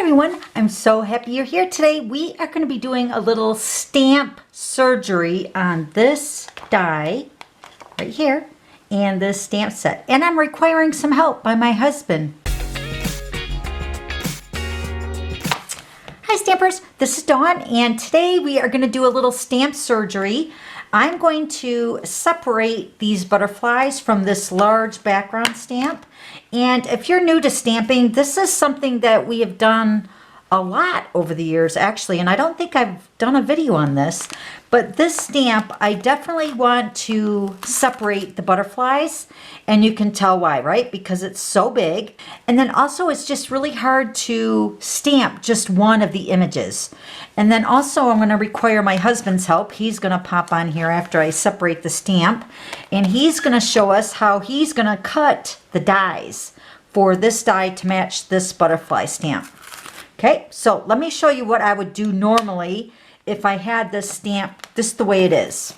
everyone, I'm so happy you're here today. We are going to be doing a little stamp surgery on this die right here and this stamp set, and I'm requiring some help by my husband. Hi Stampers, this is Dawn, and today we are going to do a little stamp surgery. I'm going to separate these butterflies from this large background stamp. And if you're new to stamping, this is something that we have done a lot over the years actually, and I don't think I've done a video on this, but this stamp I definitely want to separate the butterflies, and you can tell why, right? Because it's so big, and then also it's just really hard to stamp just one of the images. And then also I'm going to require my husband's help. He's going to pop on here after I separate the stamp, and he's going to show us how he's going to cut the dies for this die to match this butterfly stamp. Okay, so let me show you what I would do normally if I had this stamp just the way it is.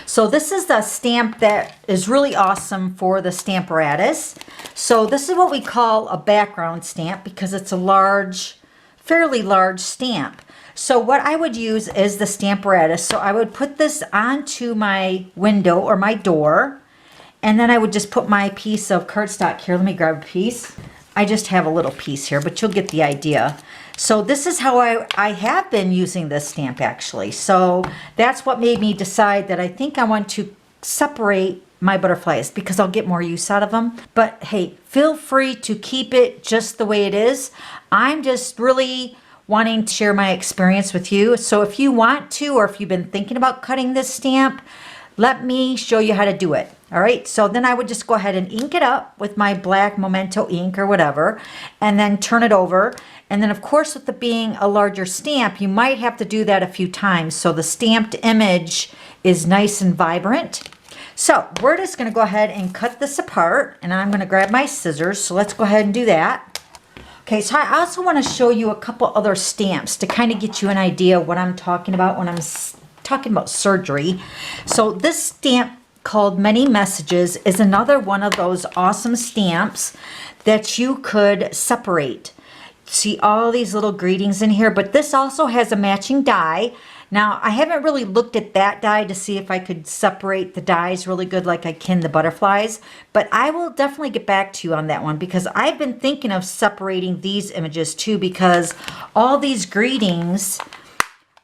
So this is the stamp that is really awesome for the Stamparatus. So this is what we call a background stamp because it's a large, fairly large stamp. So what I would use is the Stamparatus. So I would put this onto my window or my door, and then I would just put my piece of cardstock here. Let me grab a piece. I just have a little piece here, but you'll get the idea. So this is how I have been using this stamp actually. So that's what made me decide that I think I want to separate my butterflies because I'll get more use out of them. But hey, feel free to keep it just the way it is. I'm just really wanting to share my experience with you. So if you want to, or if you've been thinking about cutting this stamp, let me show you how to do it. All right, so then I would just go ahead and ink it up with my black Memento ink or whatever, and then turn it over. And then of course, with it being a larger stamp, you might have to do that a few times so the stamped image is nice and vibrant. So we're just gonna go ahead and cut this apart, and I'm gonna grab my scissors. So let's go ahead and do that. Okay, so I also wanna show you a couple other stamps to kind of get you an idea of what I'm talking about when I'm talking about surgery. So this stamp called Many Messages is another one of those awesome stamps that you could separate. See all these little greetings in here, but this also has a matching die. Now I haven't really looked at that die to see if I could separate the dies really good like I can the butterflies, but I will definitely get back to you on that one because I've been thinking of separating these images too, because all these greetings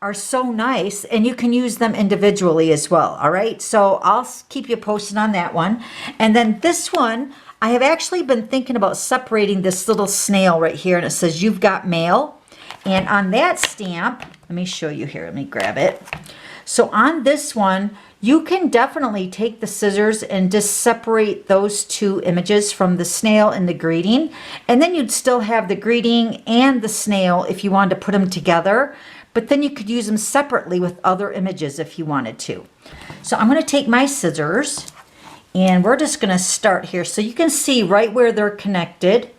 are so nice and you can use them individually as well. All right, so I'll keep you posted on that one. And then this one, I have actually been thinking about separating this little snail right here, and it says you've got mail. And on that stamp, let me show you here, let me grab it. So on this one, you can definitely take the scissors and just separate those two images from the snail and the greeting, and then you'd still have the greeting and the snail if you wanted to put them together. But then you could use them separately with other images if you wanted to. So I'm going to take my scissors and we're just going to start here. So you can see right where they're connected,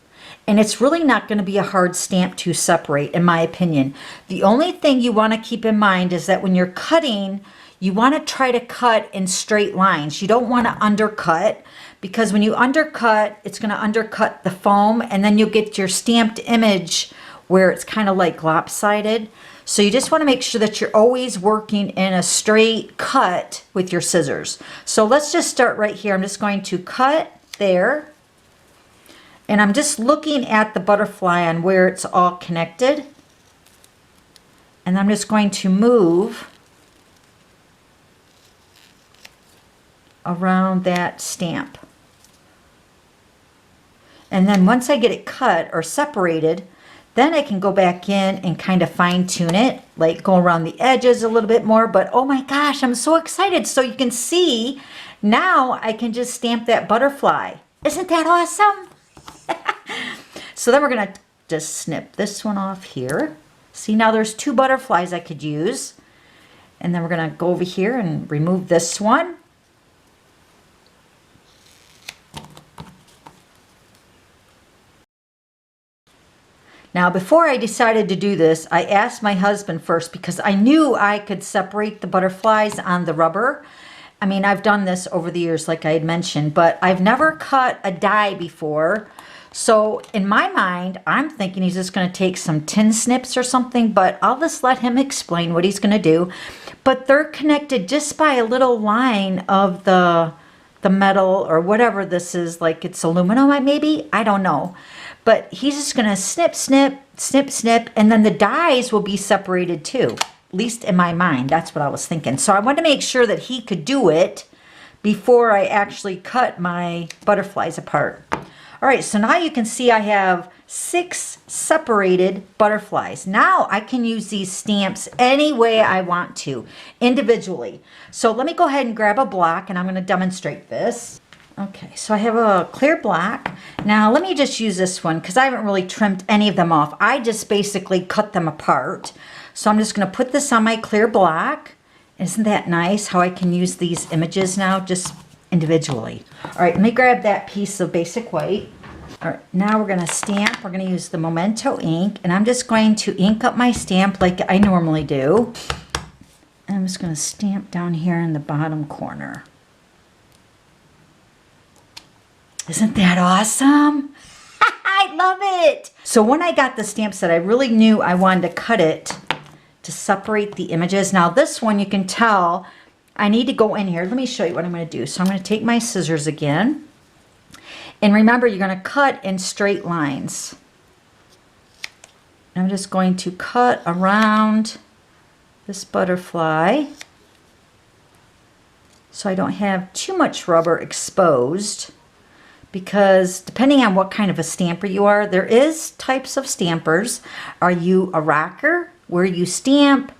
and it's really not going to be a hard stamp to separate in my opinion. The only thing you want to keep in mind is that when you're cutting, you want to try to cut in straight lines. You don't want to undercut, because when you undercut, it's going to undercut the foam, and then you'll get your stamped image where it's kind of like lopsided. So you just want to make sure that you're always working in a straight cut with your scissors. So let's just start right here. I'm just going to cut there, and I'm just looking at the butterfly on where it's all connected, and I'm just going to move around that stamp. And then once I get it cut or separated, then I can go back in and kind of fine tune it, like go around the edges a little bit more. But oh my gosh, I'm so excited. So you can see now I can just stamp that butterfly. Isn't that awesome? So then we're going to just snip this one off here. See, now there's two butterflies I could use. And then we're going to go over here and remove this one. Now, before I decided to do this, I asked my husband first because I knew I could separate the butterflies on the rubber. I mean, I've done this over the years, like I had mentioned, but I've never cut a die before. So in my mind, I'm thinking he's just going to take some tin snips or something, but I'll just let him explain what he's going to do. But they're connected just by a little line of the metal or whatever this is, like it's aluminum maybe, I don't know. But he's just going to snip, snip, snip, snip, and then the dies will be separated too. At least in my mind, that's what I was thinking. So I wanted to make sure that he could do it before I actually cut my butterflies apart. All right, so now you can see I have 6 separated butterflies. Now I can use these stamps any way I want to, individually. So let me go ahead and grab a block and I'm going to demonstrate this. Okay, so I have a clear block. Now let me just use this one because I haven't really trimmed any of them off. I just basically cut them apart. So I'm just going to put this on my clear block. Isn't that nice how I can use these images now just individually? All right, let me grab that piece of basic white. All right, now we're going to stamp. We're going to use the Memento ink, and I'm just going to ink up my stamp like I normally do. And I'm just going to stamp down here in the bottom corner. Isn't that awesome? I love it. So when I got the stamp set, I really knew I wanted to cut it to separate the images. Now this one, you can tell I need to go in here. Let me show you what I'm going to do. So I'm going to take my scissors again. And remember, you're going to cut in straight lines. I'm just going to cut around this butterfly so I don't have too much rubber exposed, because depending on what kind of a stamper you are, there is types of stampers. Are you a rocker where you stamp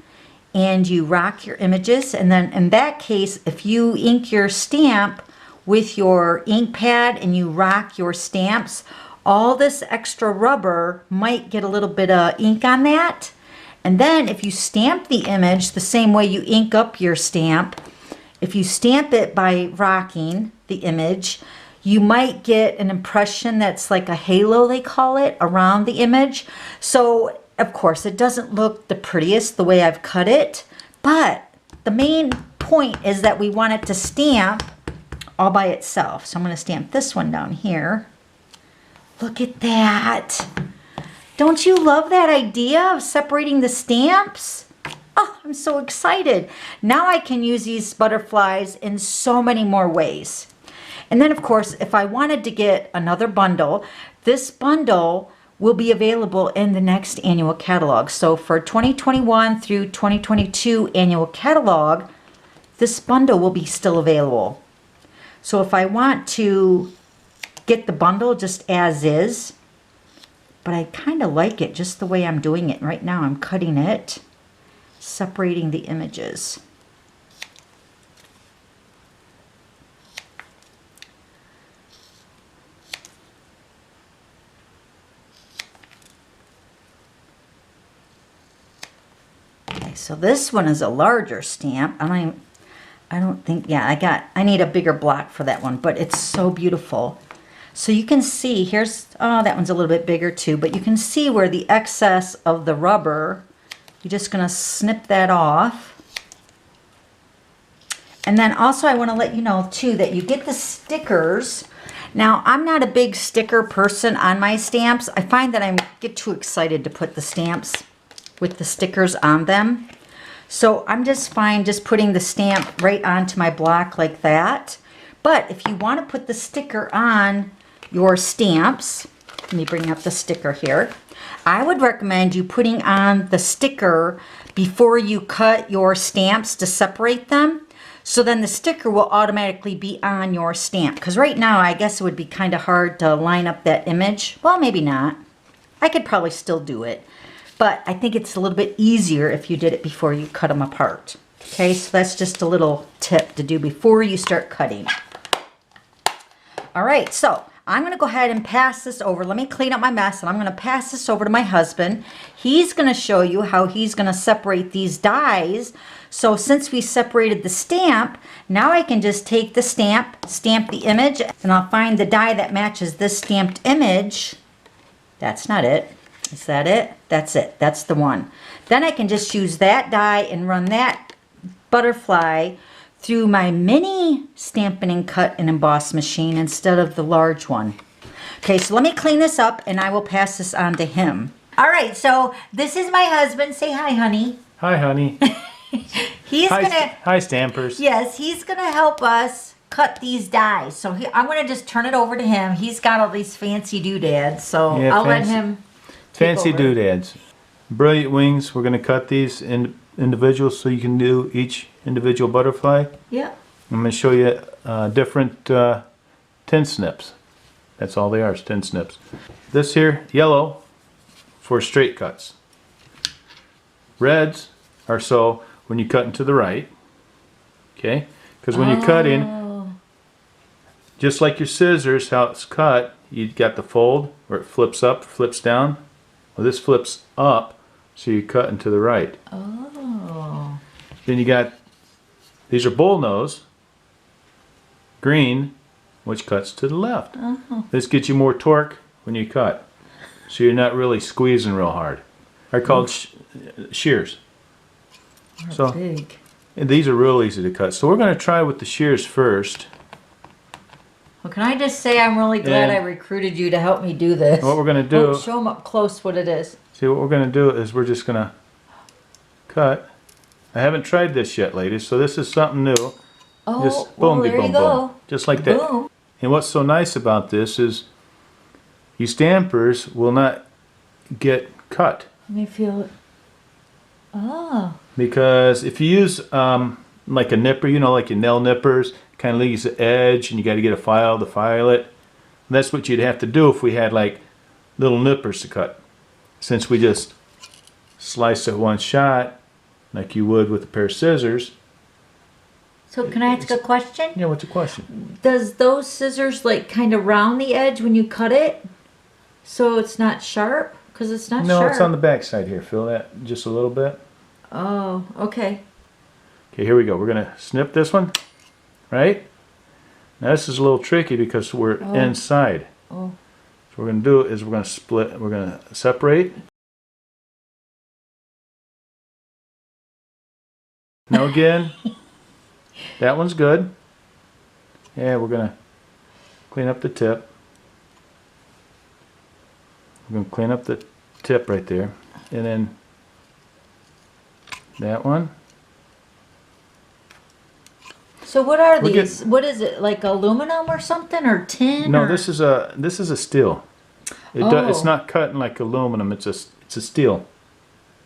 and you rock your images? And then in that case, if you ink your stamp with your ink pad and you rock your stamps, all this extra rubber might get a little bit of ink on that. And then if you stamp the image the same way you ink up your stamp, if you stamp it by rocking the image, you might get an impression that's like a halo, they call it, around the image. So of course it doesn't look the prettiest the way I've cut it, but the main point is that we want it to stamp all by itself. So I'm going to stamp this one down here. Look at that. Don't you love that idea of separating the stamps? Oh, I'm so excited. Now I can use these butterflies in so many more ways. And then of course, if I wanted to get another bundle, this bundle will be available in the next annual catalog. So for 2021 through 2022 annual catalog, this bundle will be still available. So if I want to get the bundle just as is, but I kind of like it just the way I'm doing it right now. I'm cutting it, separating the images. Okay, so this one is a larger stamp. I don't think, yeah, I need a bigger block for that one, but it's so beautiful. So you can see, here's, oh, that one's a little bit bigger too, but you can see where the excess of the rubber, you're just going to snip that off. And then also I want to let you know too that you get the stickers. Now, I'm not a big sticker person on my stamps. I find that I get too excited to put the stamps with the stickers on them. So I'm just fine just putting the stamp right onto my block like that. But if you want to put the sticker on your stamps, let me bring up the sticker here. I would recommend you putting on the sticker before you cut your stamps to separate them. So then the sticker will automatically be on your stamp. Because right now, I guess it would be kind of hard to line up that image. Well, maybe not. I could probably still do it. But I think it's a little bit easier if you did it before you cut them apart. Okay, so that's just a little tip to do before you start cutting. All right, so I'm going to go ahead and pass this over. Let me clean up my mess, and I'm going to pass this over to my husband. He's going to show you how he's going to separate these dies. So since we separated the stamp, now I can just take the stamp the image, and I'll find the die that matches this stamped image. That's not it. Is that it? That's it. That's the one. Then I can just use that die and run that butterfly through my mini Stampin' and Cut and Emboss machine instead of the large one. Okay, so let me clean this up and I will pass this on to him. All right, so this is my husband. Say hi, honey. Hi, honey. Hi, Stampers. Yes, he's gonna help us cut these dies. So I'm gonna just turn it over to him. He's got all these fancy doodads, so Yeah, I'll let him take fancy over. doodads. Brilliant wings. We're gonna cut these in individuals so you can do each individual butterfly. Yeah. I'm gonna show you different tin snips. That's all they are, is tin snips. This here, yellow, for straight cuts. Reds are so when you cut into the right, okay? Because when you're cutting, just like your scissors, how it's cut, you got the fold where it flips up, flips down. Well, this flips up, so you cut into the right. Oh. Then you got, these are bullnose, green, which cuts to the left. This gets you more torque when you cut, so you're not really squeezing real hard. They're called shears. So Big. and these are real easy to cut. So we're going to try with the shears first. Well, can I just say I'm really glad And I recruited you to help me do this. what we're going to do, Oh, show them up close what it is. see what we're going to do is we're just going to cut. I haven't tried this yet, ladies, so this is something new. Oh, Just well, boom, there boom, you go. boom. Just like that. Boom. And what's so nice about this is you stampers will not get cut. Let me feel it. Oh. Because if you use like a nipper, you know, like your nail nippers, kind of leaves the edge and you got to get a file to file it. That's what you'd have to do if we had like little nippers to cut. Since we just slice it one shot, like you would with a pair of scissors. So can I ask a question? Yeah, what's the question? Does those scissors like kind of round the edge when you cut it? So it's not sharp? Because it's not No, sharp. it's on the back side here. Feel that just a little bit? Oh, okay. Okay, here we go. We're going to snip this one, right? Now this is a little tricky because we're inside. Oh. So what we're going to do is we're going to split, we're going to separate. Now again, that one's good. Yeah, we're going to clean up the tip. We're going to clean up the tip right there. And then that one. So what are these? What is it? Like aluminum or something or tin? No, or? this is a steel. It's not cutting like aluminum. It's a steel.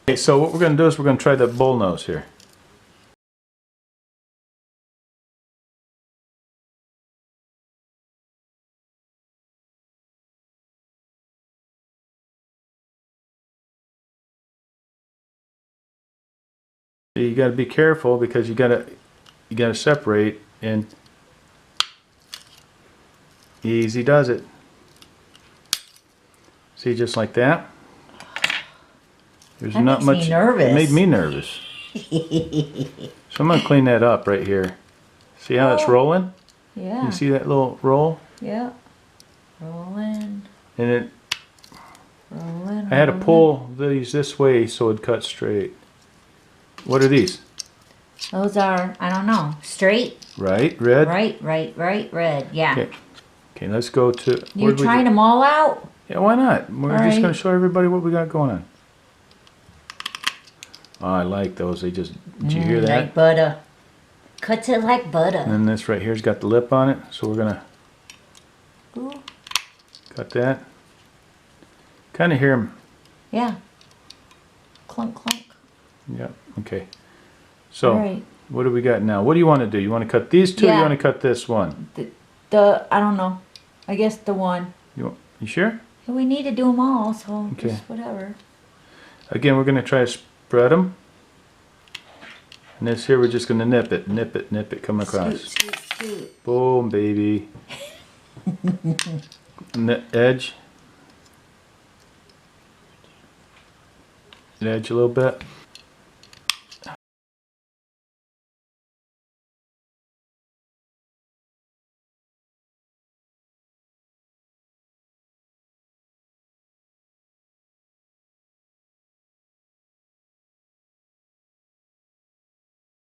Okay, so what we're going to do is we're going to try the bullnose here. You got to be careful because you got to separate, and easy does it. See, just like that. There's That not makes much. me nervous. It made me nervous. So I'm gonna clean that up right here. See how it's rolling? Yeah. You see that little roll? Yeah. Rolling. And it. Rolling. I had to pull these this way so it'd cut straight. What are these? Those are, I don't know, straight? Right, red. Right, red. Yeah. Okay. Okay, let's go to. You trying them all out? Yeah, why not? We're All just right. going to show everybody what we got going on. Oh, I like those. They just, did you hear that? Like butter. Cuts it like butter. And then this right here's got the lip on it, so we're going to Ooh. cut that. Kind of hear them. Yeah. Clunk, clunk. Yep, okay. So, All right. what do we got now? What do you want to do? You want to cut these two or Yeah. you want to cut this one? The I don't know. I guess the one. You sure? We need to do them all, so Okay. just whatever. Again, we're going to try to spread them. And this here, we're just going to nip it, come across. Scoot. Boom, baby. Edge. Edge a little bit.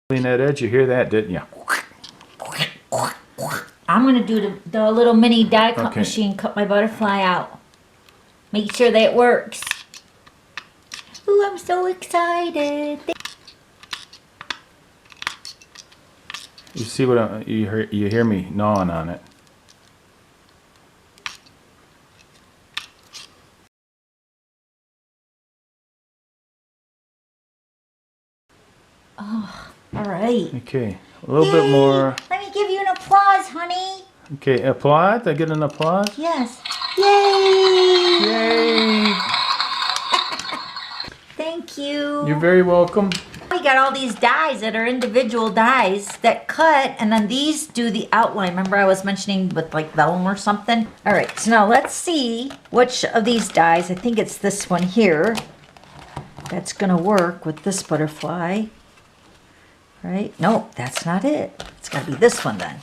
Clean that edge. You hear that, didn't you? I'm going to do the little mini die cut Okay. machine, cut my butterfly out. Make sure that it works. Ooh, I'm so excited. You see what you hear me gnawing on it. All right. Okay, a little bit more. Let me give you an applause, honey. Okay, applaud. I get an applause. Yes. Yay! Yay! Thank you. You're very welcome. We got all these dies that are individual dies that cut, and then these do the outline. Remember I was mentioning with like vellum or something? All right, so now let's see which of these dies. I think it's this one here that's gonna work with this butterfly. Right? Nope, that's not it. It's gotta be this one then.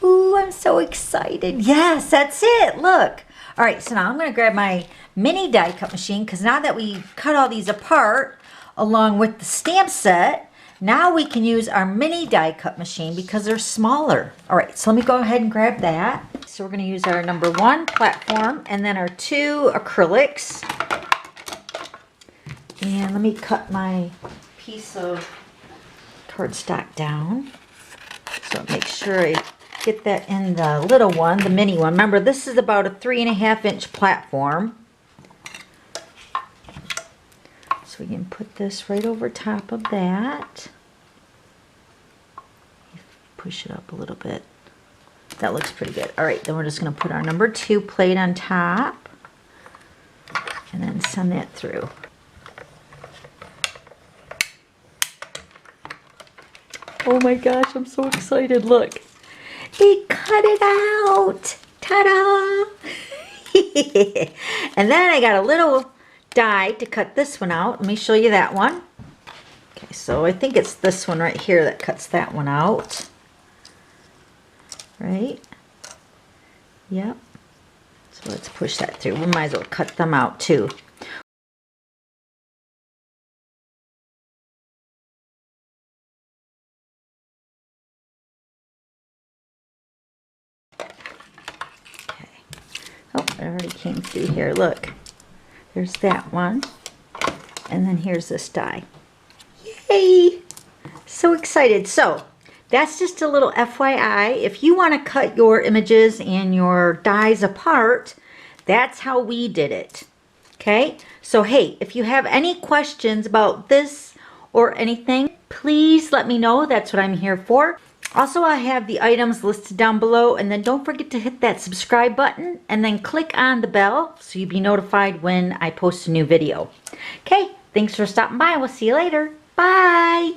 Ooh, I'm so excited. Yes, that's it. Look. All right, so now I'm gonna grab my mini die cut machine because now that we cut all these apart along with the stamp set, now we can use our mini die cut machine because they're smaller. All right, so let me go ahead and grab that. So we're gonna use our number 1 platform and then our 2 acrylics. And let me cut my piece of cardstock down. So make sure I get that in the little one, the mini one. Remember, this is about a 3.5-inch platform. So we can put this right over top of that. Push it up a little bit. That looks pretty good. All right, then we're just going to put our number 2 plate on top and then send that through. Oh my gosh, I'm so excited. Look. He cut it out. Ta-da! And then I got a little die to cut this one out. Let me show you that one. Okay, so I think it's this one right here that cuts that one out. Right? Yep. So let's push that through. We might as well cut them out too. Oh, it already came through here. Look, there's that one. And then here's this die. Yay! So excited. So that's just a little FYI. If you want to cut your images and your dies apart, that's how we did it. Okay? So hey, if you have any questions about this or anything, please let me know. That's what I'm here for. Also, I have the items listed down below, and then don't forget to hit that subscribe button and then click on the bell so you'll be notified when I post a new video. Okay, thanks for stopping by. We'll see you later. Bye.